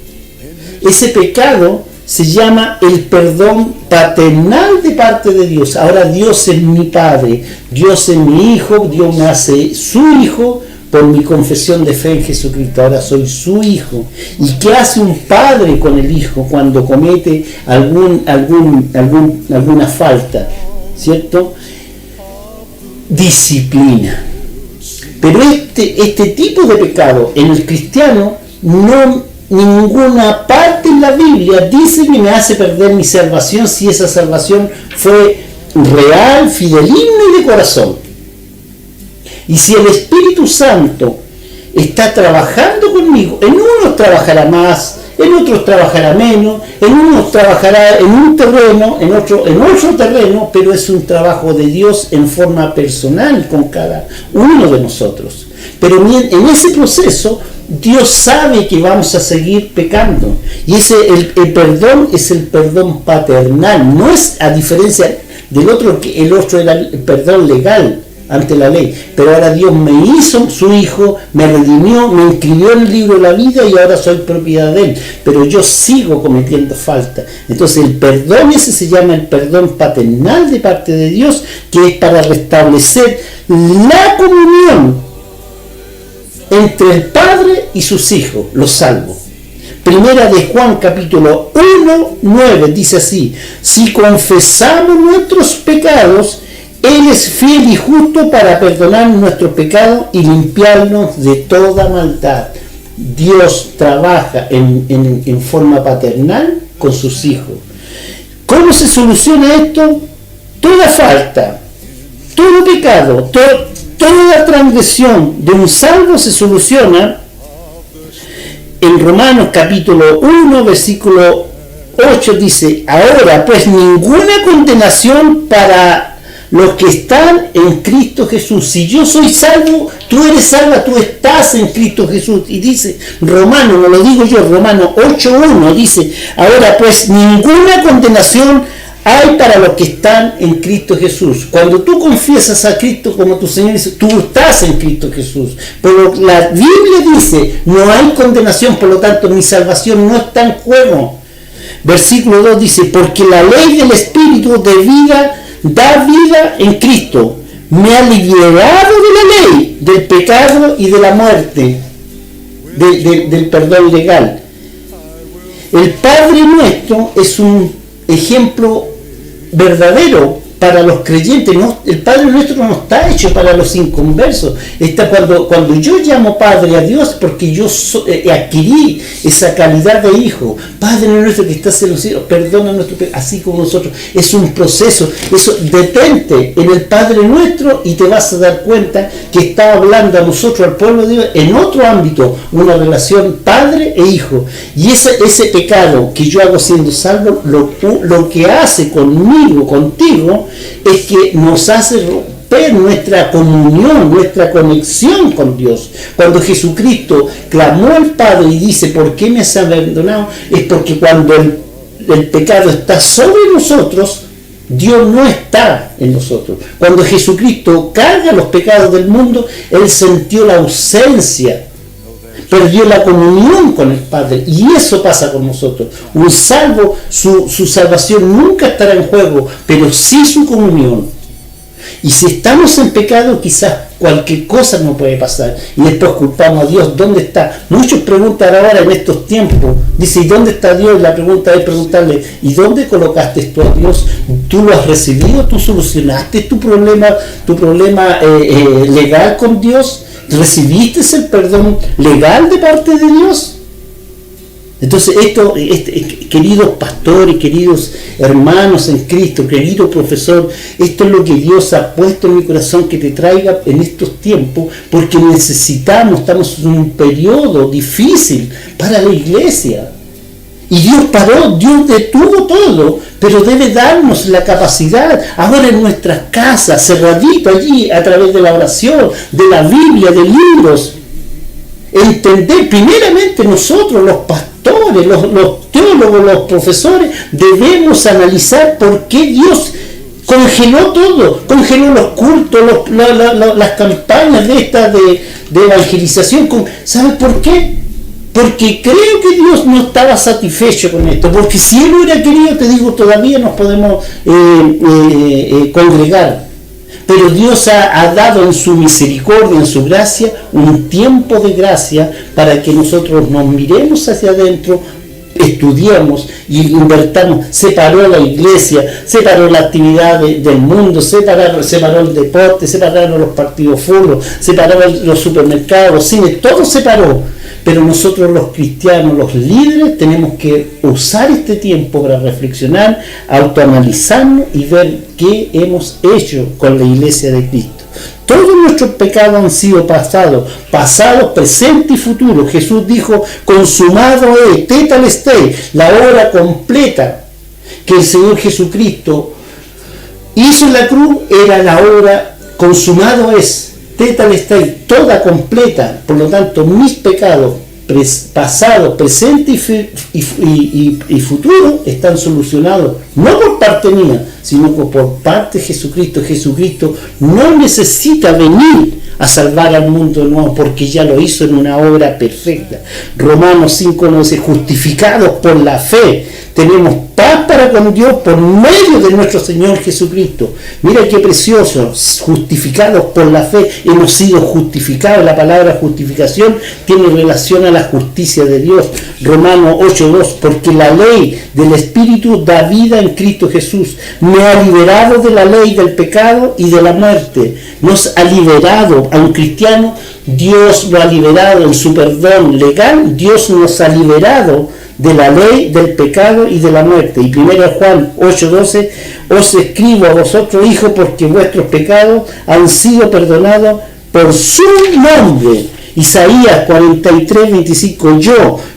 ese pecado se llama el perdón paternal de parte de Dios. Ahora Dios es mi Padre, Dios es mi Hijo, Dios me hace su Hijo, por mi confesión de fe en Jesucristo, ahora soy su hijo. ¿Y qué hace un padre con el hijo cuando comete alguna falta? ¿Cierto? Disciplina. Pero este tipo de pecado en el cristiano, ninguna parte en la Biblia dice que me hace perder mi salvación si esa salvación fue real, fideligna y de corazón. Y si el Espíritu Santo está trabajando conmigo, en unos trabajará más, en otros trabajará menos, en unos trabajará en un terreno, en otro terreno, pero es un trabajo de Dios en forma personal con cada uno de nosotros. Pero en ese proceso Dios sabe que vamos a seguir pecando. Y el perdón es el perdón paternal, no es a diferencia del otro, que el otro era el perdón legal ante la ley, pero ahora Dios me hizo su hijo, me redimió, me inscribió en el libro de la vida y ahora soy propiedad de él, pero yo sigo cometiendo falta. Entonces el perdón ese se llama el perdón paternal de parte de Dios, que es para restablecer la comunión entre el Padre y sus hijos, los salvos. Primera de Juan capítulo 1:9 dice así: si confesamos nuestros pecados, Él es fiel y justo para perdonar nuestros pecados y limpiarnos de toda maldad. Dios trabaja en forma paternal con sus hijos. ¿Cómo se soluciona esto? Toda falta, todo pecado, toda transgresión de un salvo se soluciona en Romanos capítulo 1, versículo 8 dice: ahora pues ninguna condenación para los que están en Cristo Jesús. Si yo soy salvo, tú eres salva, tú estás en Cristo Jesús. Y dice Romano, no lo digo yo, Romano 8:1 dice: ahora pues ninguna condenación hay para los que están en Cristo Jesús. Cuando tú confiesas a Cristo como tu Señor, tú estás en Cristo Jesús. Pero la Biblia dice: no hay condenación, por lo tanto mi salvación no está en juego. Versículo 2 dice: porque la ley del Espíritu de vida da vida en Cristo, me ha liberado de la ley, del pecado y de la muerte, del perdón legal. El Padre nuestro es un ejemplo verdadero para los creyentes. No, el Padre nuestro no está hecho para los inconversos. Está cuando yo llamo Padre a Dios, porque yo adquirí esa calidad de hijo. Padre nuestro que estás en los cielos, perdona nuestro pecado, así como nosotros. Es un proceso. Eso, detente en el Padre nuestro y te vas a dar cuenta que está hablando a nosotros, al pueblo de Dios, en otro ámbito, una relación padre e hijo. Y ese pecado que yo hago siendo salvo, lo que hace conmigo, contigo, es que nos hace romper nuestra comunión, nuestra conexión con Dios. Cuando Jesucristo clamó al Padre y dice: ¿por qué me has abandonado? Es porque cuando el pecado está sobre nosotros, Dios no está en nosotros. Cuando Jesucristo carga los pecados del mundo, Él sintió la ausencia, perdió la comunión con el Padre, y eso pasa con nosotros. Un salvo, su salvación nunca estará en juego, pero sí su comunión. Y si estamos en pecado, quizás cualquier cosa nos puede pasar y después culpamos a Dios. ¿Dónde está? Muchos preguntan ahora en estos tiempos, dice: ¿y dónde está Dios? La pregunta es preguntarle: ¿y dónde colocaste tú a Dios? ¿Tú lo has recibido? ¿Tú solucionaste tu problema legal con Dios? ¿Recibiste el perdón legal de parte de Dios? Entonces queridos pastores, queridos hermanos en Cristo, querido profesor, esto es lo que Dios ha puesto en mi corazón, que te traiga en estos tiempos, porque estamos en un periodo difícil para la iglesia. Y Dios paró, Dios detuvo todo, pero debe darnos la capacidad, ahora en nuestras casas, cerradito allí, a través de la oración, de la Biblia, de libros, entender primeramente nosotros, los pastores, los teólogos, los profesores, debemos analizar por qué Dios congeló todo, congeló los cultos, las campañas de evangelización. ¿Sabes por qué? Porque creo que Dios no estaba satisfecho con esto, porque si Él hubiera querido, te digo, todavía nos podemos congregar. Pero Dios ha dado en su misericordia, en su gracia, un tiempo de gracia para que nosotros nos miremos hacia adentro, estudiemos y invertamos. Separó la iglesia, separó la actividad del mundo, separó el deporte, separaron los partidos fútbol, separó los supermercados, los cines, todo separó. Pero nosotros los cristianos, los líderes, tenemos que usar este tiempo para reflexionar, autoanalizarnos y ver qué hemos hecho con la iglesia de Cristo. Todos nuestros pecados han sido pasados, presente y futuro. Jesús dijo, consumado es, tetelestai, la obra completa que el Señor Jesucristo hizo en la cruz, era la obra, consumado es, tetelestai, toda completa. Por lo tanto, mis pecados pasado, presente y futuro están solucionados, no por parte mía, sino por parte de Jesucristo. Jesucristo no necesita venir a salvar al mundo de nuevo, porque ya lo hizo en una obra perfecta. Romanos 5 nos dice, justificados por la fe, tenemos paz para con Dios por medio de nuestro Señor Jesucristo. Mira qué precioso, justificados por la fe, hemos sido justificados. La palabra justificación tiene relación a la justicia de Dios. Romanos 8:2, porque la ley del Espíritu da vida en Cristo Jesús. Me ha liberado de la ley del pecado y de la muerte. Nos ha liberado a un cristiano, Dios lo ha liberado en su perdón legal. Dios nos ha liberado de la ley, del pecado y de la muerte. Y 1 Juan 8:12, os escribo a vosotros, hijos, porque vuestros pecados han sido perdonados por su nombre. Isaías 43:25,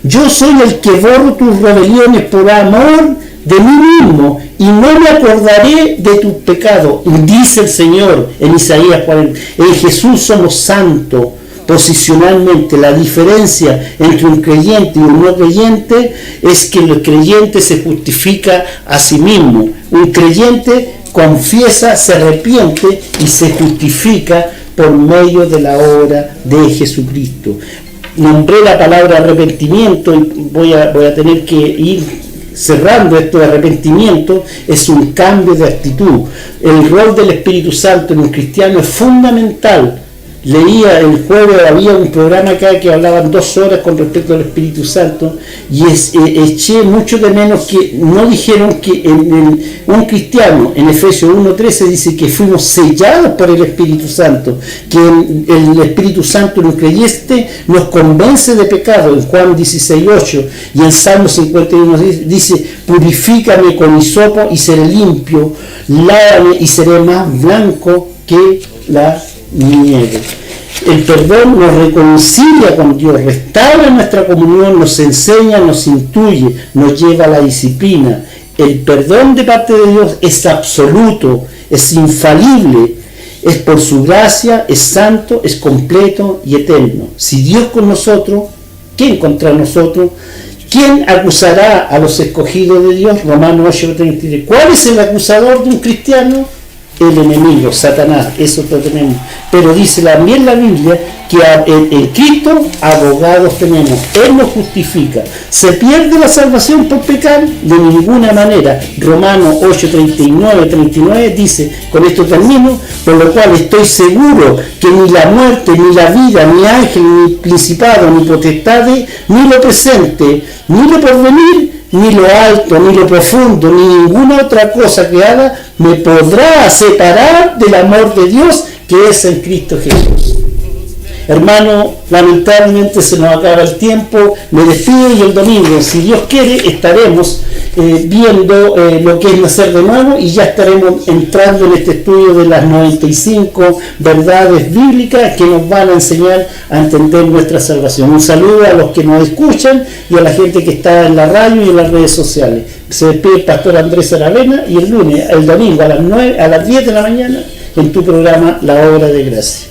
yo soy el que borro tus rebeliones por amor de mí mismo, y no me acordaré de tus pecados, dice el Señor en Isaías 40. En Jesús somos santos. Posicionalmente, la diferencia entre un creyente y un no creyente es que el creyente se justifica a sí mismo. Un creyente confiesa, se arrepiente y se justifica por medio de la obra de Jesucristo. Nombré la palabra arrepentimiento y voy a tener que ir cerrando esto de arrepentimiento. Es un cambio de actitud. El rol del Espíritu Santo en un cristiano es fundamental. Leía el jueves, había un programa acá que hablaban 2 horas con respecto al Espíritu Santo, y eché mucho de menos que no dijeron que un cristiano en Efesios 1:13 dice que fuimos sellados por el Espíritu Santo, que el Espíritu Santo en un creyente nos convence de pecado en Juan 16:8, y en Salmo 51 dice, purifícame con hisopo y seré limpio, lávame y seré más blanco que la nieve. El perdón nos reconcilia con Dios, restaura nuestra comunión, nos enseña, nos instruye, nos lleva a la disciplina. El perdón de parte de Dios es absoluto, es infalible, es por su gracia, es santo, es completo y eterno. Si Dios con nosotros, ¿quién contra nosotros? ¿Quién acusará a los escogidos de Dios? Romanos 8:33. ¿Cuál es el acusador de un cristiano? El enemigo, Satanás. Eso lo tenemos. Pero dice también la Biblia que en Cristo abogados tenemos. Él nos justifica. ¿Se pierde la salvación por pecar? De ninguna manera. Romanos 8:39 dice, con esto termino, por lo cual estoy seguro que ni la muerte, ni la vida, ni ángel, ni principado, ni potestades, ni lo presente, ni lo porvenir, ni lo alto, ni lo profundo, ni ninguna otra cosa que haga me podrá separar del amor de Dios que es en Cristo Jesús. Hermano, lamentablemente se nos acaba el tiempo, me despido, y el domingo, si Dios quiere, estaremos viendo lo que es nacer de nuevo, y ya estaremos entrando en este estudio de las 95 verdades bíblicas que nos van a enseñar a entender nuestra salvación. Un saludo a los que nos escuchan y a la gente que está en la radio y en las redes sociales. Se despide el pastor Andrés Aravena, y el domingo a las 10 de la mañana en tu programa La Obra de Gracia.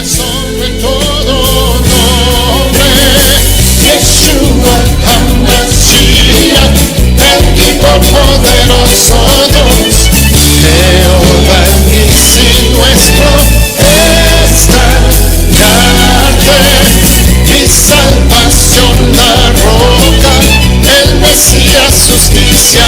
Sobre todo nombre, Yeshua HaMashiach, el tipo poderoso Dios, Jehová Nissi nuestro estandarte, mi salvación la roca, el Mesías justicia.